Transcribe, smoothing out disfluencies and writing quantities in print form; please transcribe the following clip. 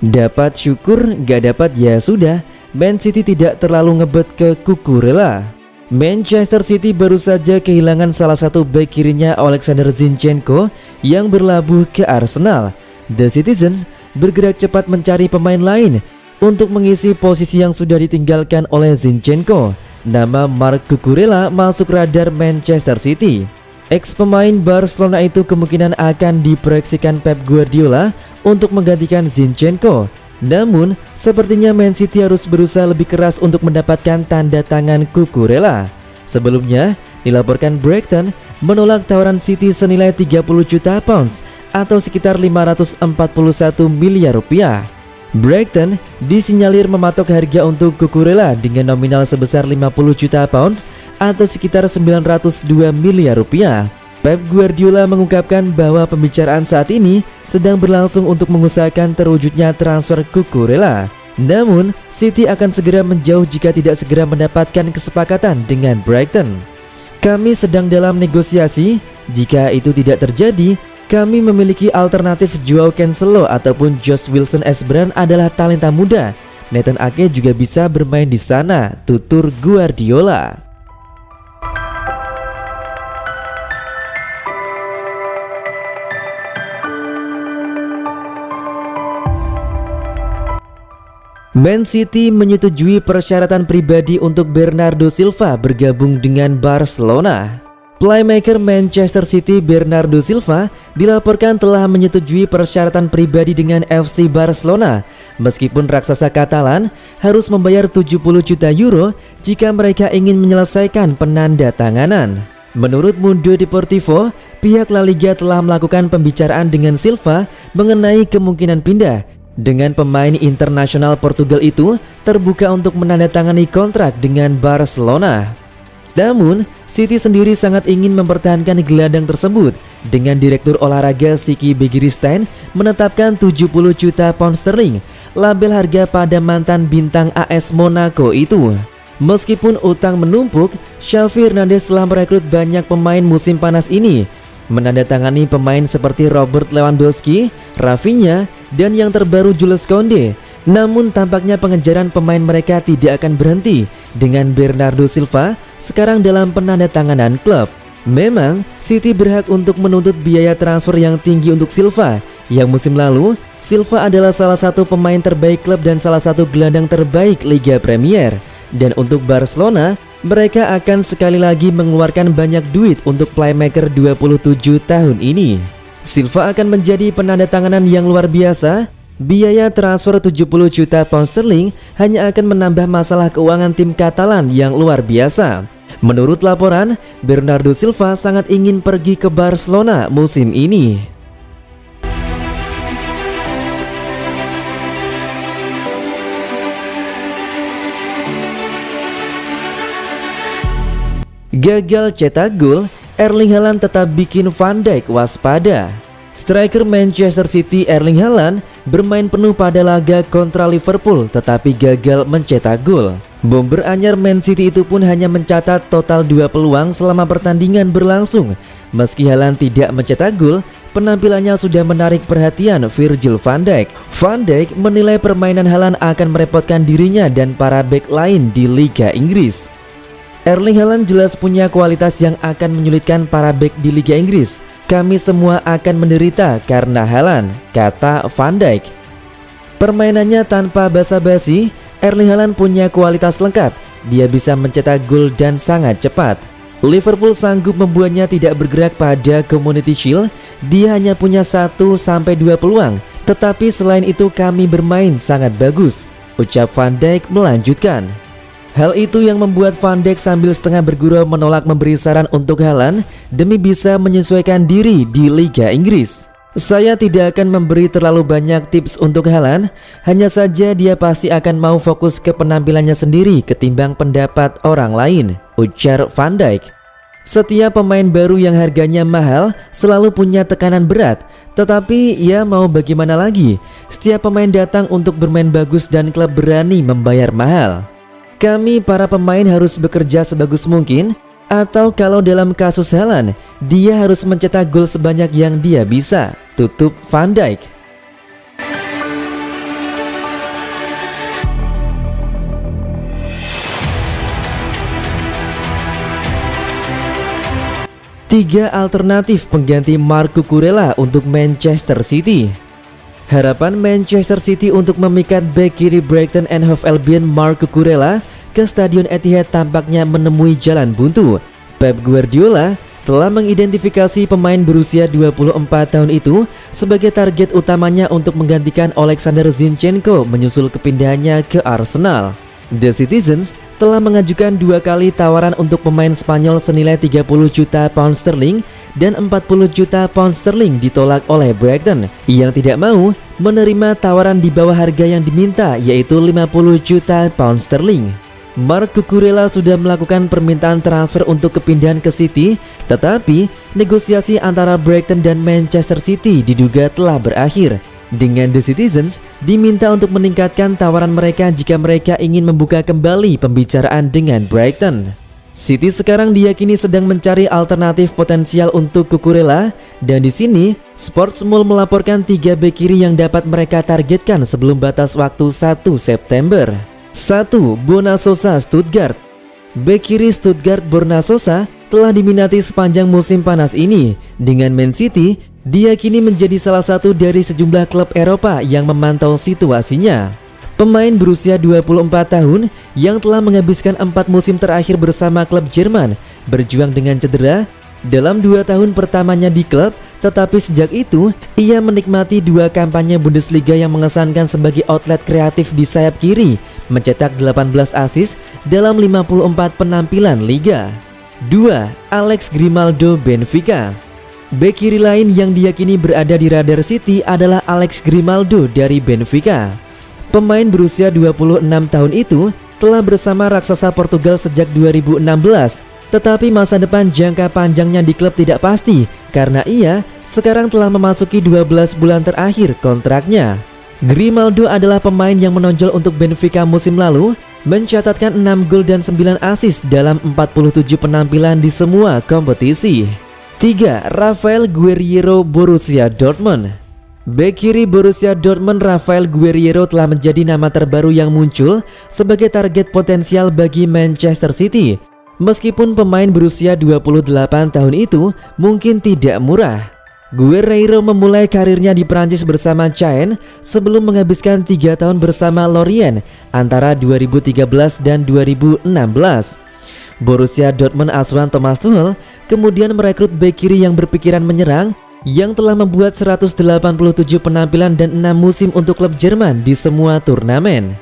Dapat syukur, gak dapat ya sudah. Man City tidak terlalu ngebet ke Cucurella. Manchester City baru saja kehilangan salah satu bek kirinya Alexander Zinchenko yang berlabuh ke Arsenal. The Citizens bergerak cepat mencari pemain lain untuk mengisi posisi yang sudah ditinggalkan oleh Zinchenko. Nama Marc Cucurella masuk radar Manchester City. Ex pemain Barcelona itu kemungkinan akan diproyeksikan Pep Guardiola untuk menggantikan Zinchenko. Namun, sepertinya Man City harus berusaha lebih keras untuk mendapatkan tanda tangan Cucurella. Sebelumnya, dilaporkan Brighton menolak tawaran City senilai 30 juta pounds atau sekitar 541 miliar rupiah. Brighton disinyalir mematok harga untuk Cucurella dengan nominal sebesar 50 juta pounds atau sekitar 902 miliar rupiah. Pep Guardiola mengungkapkan bahwa pembicaraan saat ini sedang berlangsung untuk mengusahakan terwujudnya transfer Cucurella. Namun, City akan segera menjauh jika tidak segera mendapatkan kesepakatan dengan Brighton. Kami sedang dalam negosiasi. Jika itu tidak terjadi, kami memiliki alternatif. Joao Cancelo ataupun Josh Wilson-Esperan adalah talenta muda. Nathan Ake juga bisa bermain di sana, tutur Guardiola. Man City menyetujui persyaratan pribadi untuk Bernardo Silva bergabung dengan Barcelona. Playmaker Manchester City Bernardo Silva dilaporkan telah menyetujui persyaratan pribadi dengan FC Barcelona, meskipun raksasa Katalan harus membayar 70 juta euro jika mereka ingin menyelesaikan penandatanganan. Menurut Mundo Deportivo, pihak La Liga telah melakukan pembicaraan dengan Silva mengenai kemungkinan pindah. Dengan pemain internasional Portugal itu terbuka untuk menandatangani kontrak dengan Barcelona. Namun, City sendiri sangat ingin mempertahankan gelandang tersebut dengan Direktur Olahraga Siki Begiristain menetapkan 70 juta pound sterling, label harga pada mantan bintang AS Monaco itu. Meskipun utang menumpuk, Xavi Hernandez telah merekrut banyak pemain musim panas ini, menandatangani pemain seperti Robert Lewandowski, Rafinha, dan yang terbaru Jules Koundé. Namun tampaknya pengejaran pemain mereka tidak akan berhenti dengan Bernardo Silva sekarang dalam penandatanganan klub. Memang City berhak untuk menuntut biaya transfer yang tinggi untuk Silva. Yang musim lalu, Silva adalah salah satu pemain terbaik klub dan salah satu gelandang terbaik Liga Premier. Dan untuk Barcelona, mereka akan sekali lagi mengeluarkan banyak duit untuk playmaker 27 tahun ini. Silva akan menjadi penandatanganan yang luar biasa. Biaya transfer 70 juta pound sterling hanya akan menambah masalah keuangan tim Katalan yang luar biasa. Menurut laporan, Bernardo Silva sangat ingin pergi ke Barcelona musim ini. Gagal cetak gol, Erling Haaland tetap bikin Van Dijk waspada. Striker Manchester City Erling Haaland bermain penuh pada laga kontra Liverpool tetapi gagal mencetak gol. Bomber anyar Man City itu pun hanya mencatat total 2 peluang selama pertandingan berlangsung. Meski Haaland tidak mencetak gol, penampilannya sudah menarik perhatian Virgil van Dijk. Van Dijk menilai permainan Haaland akan merepotkan dirinya dan para bek lain di Liga Inggris. Erling Haaland jelas punya kualitas yang akan menyulitkan para bek di Liga Inggris. Kami semua akan menderita karena Haaland, kata Van Dijk. Permainannya tanpa basa-basi, Erling Haaland punya kualitas lengkap. Dia bisa mencetak gol dan sangat cepat. Liverpool sanggup membuatnya tidak bergerak pada Community Shield. Dia hanya punya 1-2 peluang. Tetapi selain itu kami bermain sangat bagus, ucap Van Dijk melanjutkan. Hal itu yang membuat Van Dijk sambil setengah bergurau menolak memberi saran untuk Haaland demi bisa menyesuaikan diri di Liga Inggris. Saya tidak akan memberi terlalu banyak tips untuk Haaland, hanya saja dia pasti akan mau fokus ke penampilannya sendiri ketimbang pendapat orang lain, ujar Van Dijk. Setiap pemain baru yang harganya mahal selalu punya tekanan berat, tetapi ya mau bagaimana lagi, setiap pemain datang untuk bermain bagus dan klub berani membayar mahal. Kami para pemain harus bekerja sebagus mungkin, atau kalau dalam kasus Haaland, dia harus mencetak gol sebanyak yang dia bisa, tutup Van Dijk. 3 alternatif pengganti Marc Cucurella untuk Manchester City. Harapan Manchester City untuk memikat bek kiri Brighton and Hove Albion Marc Cucurella ke Stadion Etihad tampaknya menemui jalan buntu. Pep Guardiola telah mengidentifikasi pemain berusia 24 tahun itu sebagai target utamanya untuk menggantikan Alexander Zinchenko menyusul kepindahannya ke Arsenal. The Citizens telah mengajukan 2 kali tawaran untuk pemain Spanyol senilai 30 juta pound sterling dan 40 juta pound sterling ditolak oleh Brighton yang tidak mau menerima tawaran di bawah harga yang diminta, yaitu 50 juta pound sterling. Marc Cucurella sudah melakukan permintaan transfer untuk kepindahan ke City, tetapi negosiasi antara Brighton dan Manchester City diduga telah berakhir, dengan The Citizens diminta untuk meningkatkan tawaran mereka jika mereka ingin membuka kembali pembicaraan dengan Brighton. City sekarang diyakini sedang mencari alternatif potensial untuk Cucurella, dan di sini Sportsmule melaporkan 3 bek kiri yang dapat mereka targetkan sebelum batas waktu 1 September. 1. Borna Sosa Stuttgart. Bek kiri Stuttgart Borna Sosa telah diminati sepanjang musim panas ini. Dengan Man City diyakini menjadi salah satu dari sejumlah klub Eropa yang memantau situasinya. Pemain berusia 24 tahun yang telah menghabiskan 4 musim terakhir bersama klub Jerman berjuang dengan cedera dalam 2 tahun pertamanya di klub, tetapi sejak itu ia menikmati 2 kampanye Bundesliga yang mengesankan sebagai outlet kreatif di sayap kiri, mencetak 18 assist dalam 54 penampilan liga. 2. Alex Grimaldo Benfica. Bek kiri lain yang diyakini berada di radar City adalah Alex Grimaldo dari Benfica. Pemain berusia 26 tahun itu telah bersama raksasa Portugal sejak 2016, tetapi masa depan jangka panjangnya di klub tidak pasti karena ia sekarang telah memasuki 12 bulan terakhir kontraknya. Grimaldo adalah pemain yang menonjol untuk Benfica musim lalu, mencatatkan 6 gol dan 9 assist dalam 47 penampilan di semua kompetisi. 3. Rafael Guerreiro Borussia Dortmund. Bek kiri Borussia Dortmund Rafael Guerreiro telah menjadi nama terbaru yang muncul sebagai target potensial bagi Manchester City. Meskipun pemain berusia 28 tahun itu mungkin tidak murah, Guerreiro memulai karirnya di Prancis bersama Caen sebelum menghabiskan 3 tahun bersama Lorient antara 2013 dan 2016. Borussia Dortmund asuhan Thomas Tuchel kemudian merekrut bek kiri yang berpikiran menyerang yang telah membuat 187 penampilan dan 6 musim untuk klub Jerman di semua turnamen.